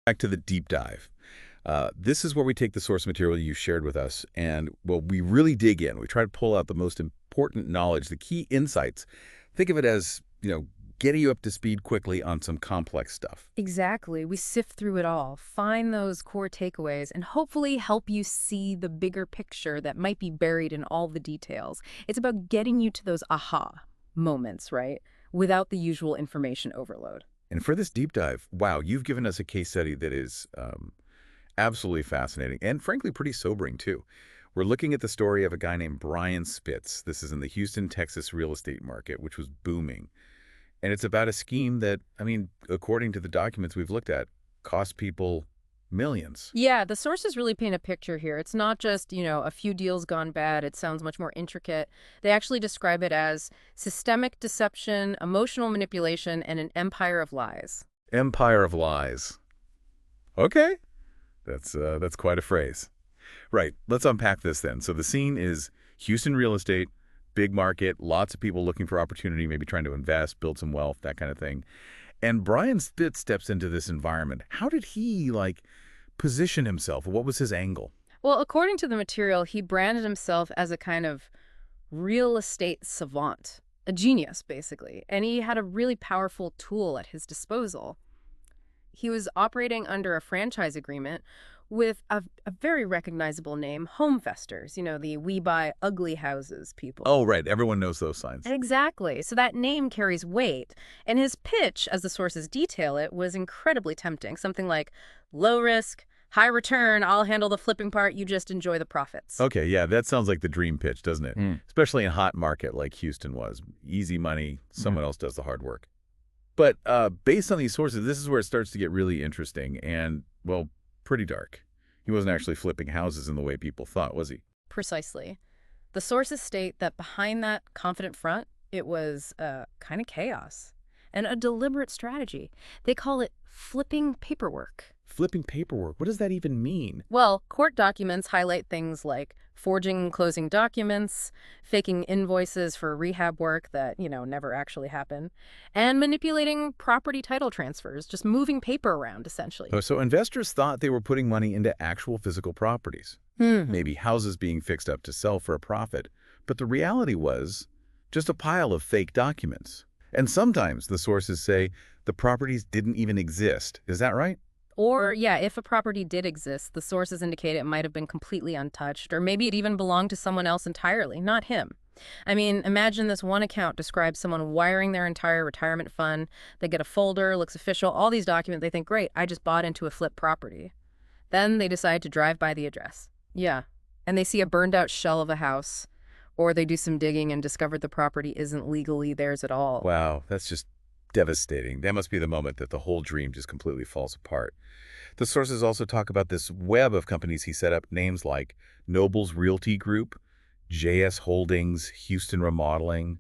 Back to the deep dive. This is where we take the source material you shared with us and, well, we really dig in. We try to pull out the most important knowledge, the key insights. Think of it as, getting you up to speed quickly on some complex stuff. Exactly. We sift through it all, find those core takeaways, and hopefully help you see the bigger picture that might be buried in all the details. It's about getting you to those aha moments, right? Without the usual information overload. And for this deep dive, wow, you've given us a case study that is absolutely fascinating and frankly pretty sobering too. We're looking at the story of a guy named Brian Spitz. This is in the Houston, Texas real estate market, which was booming. And it's about a scheme that, according to the documents we've looked at, cost people millions. Yeah, the sources really paint a picture here. It's not just, a few deals gone bad. It sounds much more intricate. They actually describe it as systemic deception, emotional manipulation, and an empire of lies. Empire of lies. Okay. That's quite a phrase. Right. Let's unpack this then. So the scene is Houston real estate, big market, lots of people looking for opportunity, maybe trying to invest, build some wealth, that kind of thing. And Brian Spitz steps into this environment. How did he, position himself? What was his angle? Well, according to the material, he branded himself as a kind of real estate savant, a genius, basically. And he had a really powerful tool at his disposal. He was operating under a franchise agreement with a very recognizable name, HomeVestors, the we buy ugly houses people. Oh, right. Everyone knows those signs. Exactly. So that name carries weight. And his pitch, as the sources detail it, was incredibly tempting. Something like, low risk, high return, I'll handle the flipping part, you just enjoy the profits. Okay, yeah, that sounds like the dream pitch, doesn't it? Especially in a hot market like Houston was. Easy money, someone else does the hard work. But based on these sources, this is where it starts to get really interesting and, well, pretty dark. He wasn't actually flipping houses in the way people thought, was he? Precisely. The sources state that behind that confident front, it was kind of chaos and a deliberate strategy. They call it flipping paperwork. Flipping paperwork? What does that even mean? Well, court documents highlight things like forging and closing documents, faking invoices for rehab work that, never actually happen, and manipulating property title transfers, just moving paper around, essentially. Oh, so investors thought they were putting money into actual physical properties. Maybe houses being fixed up to sell for a profit. But the reality was just a pile of fake documents. And sometimes, the sources say, the properties didn't even exist. Is that right? Or, yeah, if a property did exist, the sources indicate it might have been completely untouched, or maybe it even belonged to someone else entirely, not him. Imagine this one account describes someone wiring their entire retirement fund. They get a folder, looks official, all these documents. They think, great, I just bought into a flip property. Then they decide to drive by the address. Yeah. And they see a burned out shell of a house, or they do some digging and discover the property isn't legally theirs at all. Wow, that's just devastating. That must be the moment that the whole dream just completely falls apart. The sources also talk about this web of companies he set up, names like Nobles Realty Group, JS Holdings, Houston Remodeling,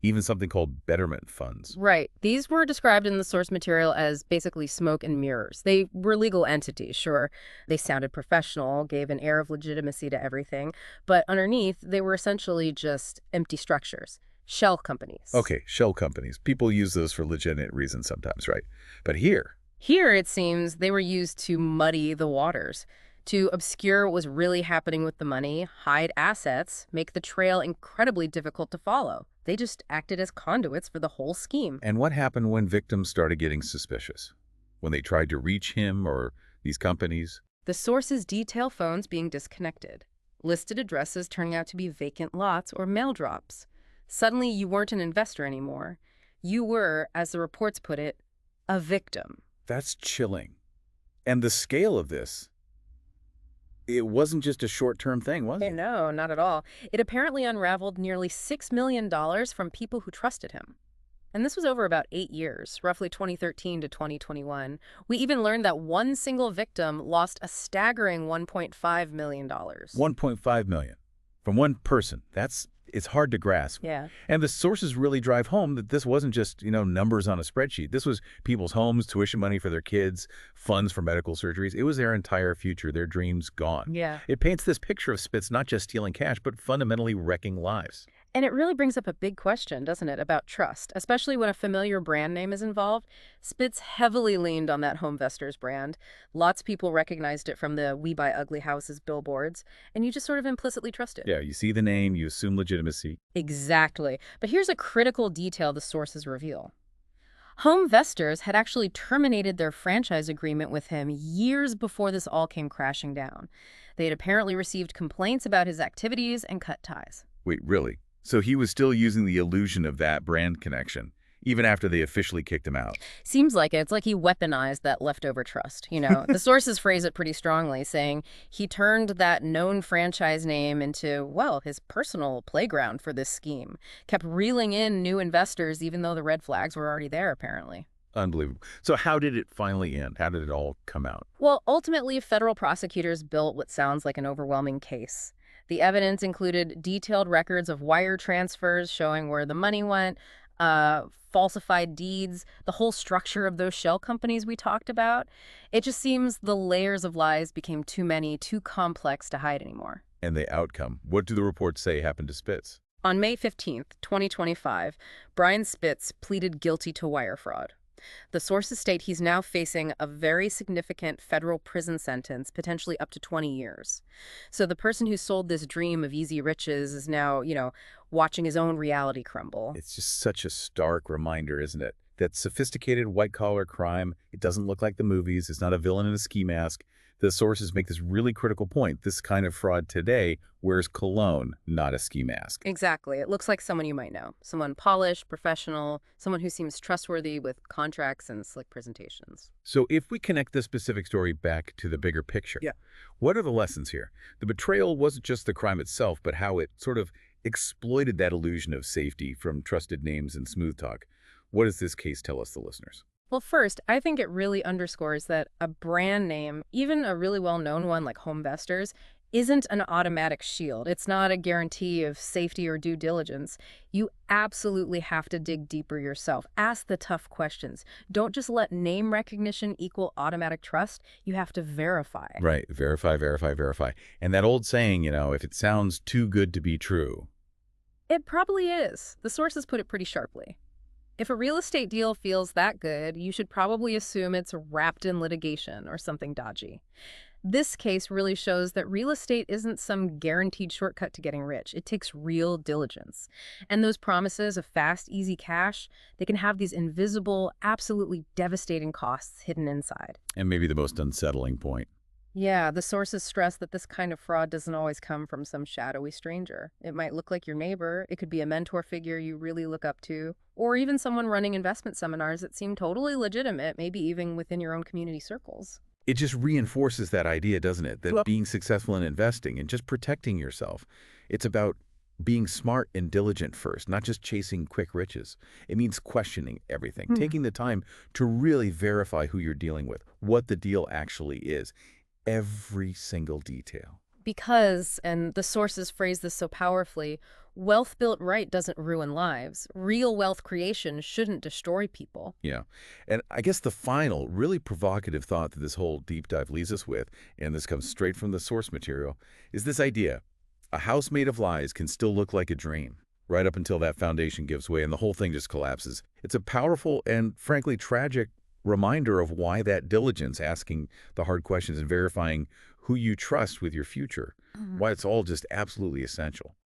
even something called Betterment Funds. Right. These were described in the source material as basically smoke and mirrors. They were legal entities, sure. They sounded professional, gave an air of legitimacy to everything, but underneath, they were essentially just empty structures. Shell companies. Okay, shell companies. People use those for legitimate reasons sometimes, right? But here, it seems they were used to muddy the waters, to obscure what was really happening with the money, hide assets, make the trail incredibly difficult to follow. They just acted as conduits for the whole scheme. And what happened when victims started getting suspicious? When they tried to reach him or these companies? The sources detail phones being disconnected, listed addresses turning out to be vacant lots or mail drops. Suddenly, you weren't an investor anymore. You were, as the reports put it, a victim. That's chilling. And the scale of this, it wasn't just a short-term thing, was it? No, not at all. It apparently unraveled nearly $6 million from people who trusted him. And this was over about 8 years, roughly 2013 to 2021. We even learned that one single victim lost a staggering $1.5 million. $1.5 million from one person. It's hard to grasp. Yeah. And the sources really drive home that this wasn't just, numbers on a spreadsheet. This was people's homes, tuition money for their kids, funds for medical surgeries. It was their entire future, their dreams gone. Yeah. It paints this picture of Spitz not just stealing cash, but fundamentally wrecking lives. And it really brings up a big question, doesn't it, about trust, especially when a familiar brand name is involved. Spitz heavily leaned on that HomeVestors brand. Lots of people recognized it from the We Buy Ugly Houses billboards, and you just sort of implicitly trust it. Yeah, you see the name, you assume legitimacy. Exactly. But here's a critical detail the sources reveal. HomeVestors had actually terminated their franchise agreement with him years before this all came crashing down. They had apparently received complaints about his activities and cut ties. Wait, really? So he was still using the illusion of that brand connection, even after they officially kicked him out? Seems like it. It's like he weaponized that leftover trust. The sources phrase it pretty strongly, saying he turned that known franchise name into, well, his personal playground for this scheme. Kept reeling in new investors, even though the red flags were already there, apparently. Unbelievable. So how did it finally end? How did it all come out? Well, ultimately, federal prosecutors built what sounds like an overwhelming case. The evidence included detailed records of wire transfers showing where the money went, falsified deeds, the whole structure of those shell companies we talked about. It just seems the layers of lies became too many, too complex to hide anymore. And the outcome? What do the reports say happened to Spitz? On May 15th, 2025, Brian Spitz pleaded guilty to wire fraud. The sources state he's now facing a very significant federal prison sentence, potentially up to 20 years. So the person who sold this dream of easy riches is now, watching his own reality crumble. It's just such a stark reminder, isn't it? That sophisticated white-collar crime, it doesn't look like the movies. It's not a villain in a ski mask. The sources make this really critical point. This kind of fraud today wears cologne, not a ski mask. Exactly. It looks like someone you might know. Someone polished, professional, someone who seems trustworthy with contracts and slick presentations. So if we connect this specific story back to the bigger picture, Yeah. what are the lessons here? The betrayal wasn't just the crime itself, but how it sort of exploited that illusion of safety from trusted names and smooth talk. What does this case tell us, the listeners? Well, first, I think it really underscores that a brand name, even a really well-known one like HomeVestors, isn't an automatic shield. It's not a guarantee of safety or due diligence. You absolutely have to dig deeper yourself. Ask the tough questions. Don't just let name recognition equal automatic trust. You have to verify. Right. Verify, verify, verify. And that old saying, if it sounds too good to be true. It probably is. The sources put it pretty sharply. If a real estate deal feels that good, you should probably assume it's wrapped in litigation or something dodgy. This case really shows that real estate isn't some guaranteed shortcut to getting rich. It takes real diligence. And those promises of fast, easy cash, they can have these invisible, absolutely devastating costs hidden inside. And maybe the most unsettling point. Yeah, the sources stress that this kind of fraud doesn't always come from some shadowy stranger. It might look like your neighbor, it could be a mentor figure you really look up to, or even someone running investment seminars that seem totally legitimate, maybe even within your own community circles. It just reinforces that idea, doesn't it? That being successful in investing and just protecting yourself, it's about being smart and diligent first, not just chasing quick riches. It means questioning everything, taking the time to really verify who you're dealing with, what the deal actually is. Every single detail. Because, and the sources phrase this so powerfully, wealth built right doesn't ruin lives. Real wealth creation shouldn't destroy people. Yeah. And I guess the final, really provocative thought that this whole deep dive leaves us with, and this comes straight from the source material, is this idea. A house made of lies can still look like a dream, right up until that foundation gives way and the whole thing just collapses. It's a powerful and, frankly, tragic reminder of why that diligence, asking the hard questions and verifying who you trust with your future, why it's all just absolutely essential.